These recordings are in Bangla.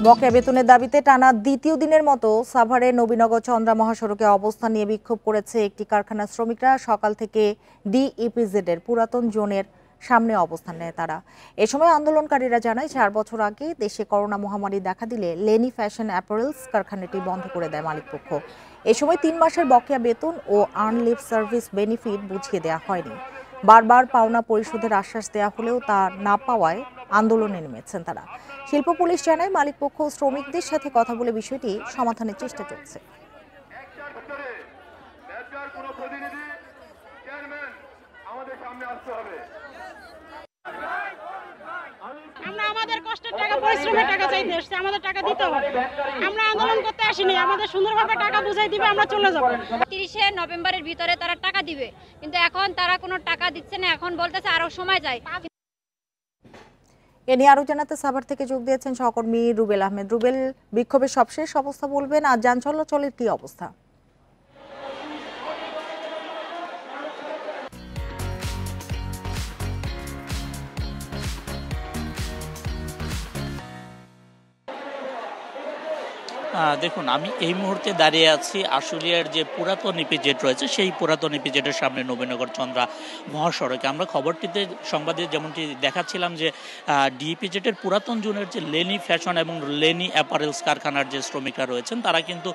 বকেয়া বেতনের দাবিতে টানা দ্বিতীয় দিনের মতো সাভারে নবীনগর চন্দ্রা মহাসড়কে অবস্থান নিয়ে বিক্ষোভ করেছে একটি কারখানার শ্রমিকরা। সকাল থেকে ডিইপিজেড এর পুরাতন জোনের সামনে অবস্থান নেয় তারা। এ সময় আন্দোলনকারীরা জানায় 4 বছর আগে দেশে করোনা মহামারী দেখা দিলে লেনি ফ্যাশন অ্যাপারেলস কারখানাটি বন্ধ করে দেয় মালিকপক্ষ। এ সময় 3 মাসের বকেয়া বেতন ও আর্ন লিভ সার্ভিস বেনিফিট বুঝিয়ে দেওয়া হয়নি। বারবার পাওনা পরিশোধের আশ্বাস দেওয়া হলেও তা না পাওয়ায় আন্দোলনে নেমেছেন তারা। শিল্প পুলিশ জানায় মালিকপক্ষ ও শ্রমিকদের সাথে কথা বলে বিষয়টি সমাধানের চেষ্টা চলছে। আমরা আমাদের কষ্টের টাকা, পরিশ্রমের টাকা চাইতে এসেছি, আমাদের টাকা দিতে হবে। আমরা আন্দোলন করতে আসিনি, আমাদের সুন্দরভাবে টাকা বুঝাই দিবে, আমরা চলে যাব। 30 নভেম্বরের ভিতরে তারা টাকা দিবে, কিন্তু এখন তারা কোনো টাকা দিচ্ছে না। এখন বলতেছে আরো সময় যায়। এ নিয়ে আরো জানাতে সাভার থেকে যোগ দিয়েছেন সহকর্মী রুবেল আহমেদ। রুবেল, বিক্ষোভের সবশেষ অবস্থা বলবেন আর যান চলাচলের কি অবস্থা? দেখুন, আমি এই মুহূর্তে দাঁড়িয়ে আছি আশুলিয়ার যে পুরাতন ইপিজেড রয়েছে সেই পুরাতন ইপিজেডের সামনে নবীনগর চন্দ্রা মহাসড়কে। আমরা খবরটিতে সংবাদে যেমনটি দেখাচ্ছিলাম যে ডিইপিজেডের পুরাতন জোনের যে লেনি ফ্যাশন এবং লেনি অ্যাপারেলস কারখানার যে শ্রমিকরা রয়েছেন তারা কিন্তু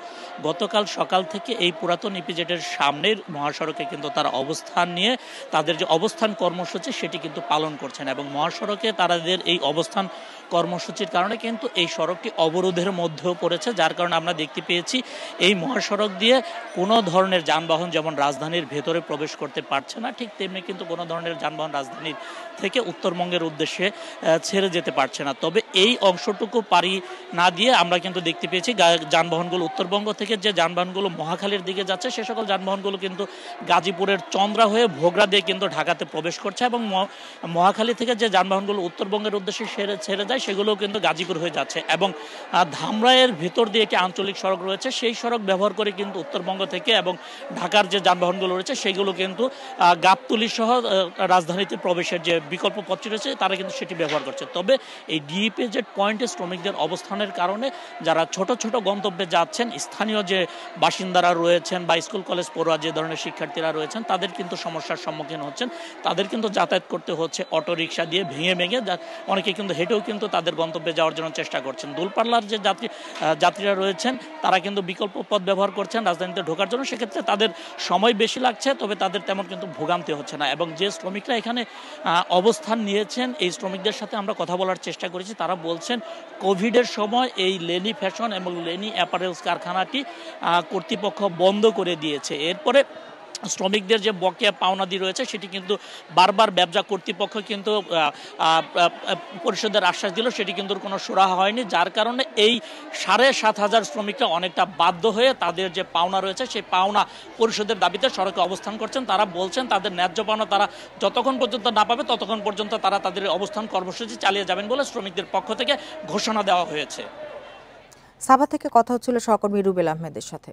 গতকাল সকাল থেকে এই পুরাতন ইপিজেডের সামনের মহাসড়কে কিন্তু তারা অবস্থান নিয়ে তাদের যে অবস্থান কর্মসূচি সেটি কিন্তু পালন করছেন এবং মহাসড়কে তাদের এই অবস্থান কর্মসূচির কারণে কিন্তু এই সড়কটি অবরোধের মধ্যেও পড়েছে, যার কারণে আমরা দেখতে পেয়েছি এই মহাসড়ক দিয়ে কোনো ধরনের যানবাহন যেমন রাজধানীর ভেতরে প্রবেশ করতে পারছে না, ঠিক তেমনি কিন্তু কোনো ধরনের যানবাহন রাজধানীর থেকে উত্তরবঙ্গের উদ্দেশ্যে ছেড়ে যেতে পারছে না। তবে এই অংশটুকু পারি না দিয়ে আমরা কিন্তু দেখতে পেয়েছি যানবাহনগুলো উত্তরবঙ্গ থেকে যে যানবাহনগুলো মহাখালীর দিকে যাচ্ছে সে সকল যানবাহনগুলো কিন্তু গাজীপুরের চন্দ্রা হয়ে ভোগড়া দিয়ে কিন্তু ঢাকাতে প্রবেশ করছে এবং মহাখালী থেকে যে যানবাহনগুলো উত্তরবঙ্গের উদ্দেশ্যে ছেড়ে যায় সেগুলোও কিন্তু গাজীপুর হয়ে যাচ্ছে এবং ধামরাইয়ের ভিতর দিয়ে একটি আঞ্চলিক সড়ক রয়েছে সেই সড়ক ব্যবহার করে কিন্তু উত্তরবঙ্গ থেকে এবং ঢাকার যে যানবাহনগুলো রয়েছে সেগুলো কিন্তু গাবতলী সহ রাজধানীতে প্রবেশের যে বিকল্প পথটি রয়েছে তারা কিন্তু সেটি ব্যবহার করছে। তবে এই ডিইপিজেড পয়েন্টে শ্রমিকদের অবস্থানের কারণে যারা ছোট ছোট গন্তব্যে যাচ্ছেন, স্থানীয় যে বাসিন্দারা রয়েছেন বা স্কুল কলেজ পড়ুয়া যে ধরনের শিক্ষার্থীরা রয়েছেন তাদের কিন্তু সমস্যার সম্মুখীন হচ্ছেন। তাদের কিন্তু যাতায়াত করতে হচ্ছে অটো রিক্সা দিয়ে ভেঙে ভেঙে, অনেকে কিন্তু হেঁটেও কিন্তু তাদের গন্তব্যে যাওয়ার জন্য চেষ্টা করছেন। দূরপাল্লার যে যাত্রীরা রয়েছেন তারা কিন্তু বিকল্প পথ ব্যবহার করছেন রাজধানীতে ঢোকার জন্য, সেক্ষেত্রে তাদের সময় বেশি লাগছে, তবে তাদের তেমন কিন্তু ভোগান্তি হচ্ছে না। এবং যে শ্রমিকরা এখানে অবস্থান নিয়েছেন এই শ্রমিকদের সাথে আমরা কথা বলার চেষ্টা করেছি, তারা বলছেন কোভিডের সময় এই লেনি ফ্যাশন এবং লেনি অ্যাপারেলস কারখানাটি কর্তৃপক্ষ বন্ধ করে দিয়েছে। এরপরে শ্রমিকদের যে বকেয়া পাওনাদি রয়েছে সেটি কিন্তু বারবার ব্যবসা কর্তৃপক্ষ কিন্তু পরিশোধের আশ্বাস দিল, সেটি কিন্তু কোনো সুরাহা হয়নি, যার কারণে এই 7,500 শ্রমিকরা অনেকটা বাধ্য হয়ে তাদের যে পাওনা রয়েছে সেই পাওনা পরিশোধের দাবিতে সড়কে অবস্থান করছেন। তারা বলছেন তাদের ন্যায্য পাওনা তারা যতক্ষণ পর্যন্ত না পাবে ততক্ষণ পর্যন্ত তারা তাদের অবস্থান কর্মসূচি চালিয়ে যাবেন বলে শ্রমিকদের পক্ষ থেকে ঘোষণা দেওয়া হয়েছে। সাভার থেকে কথা হচ্ছিল সহকর্মী রুবেল আহমেদের সাথে।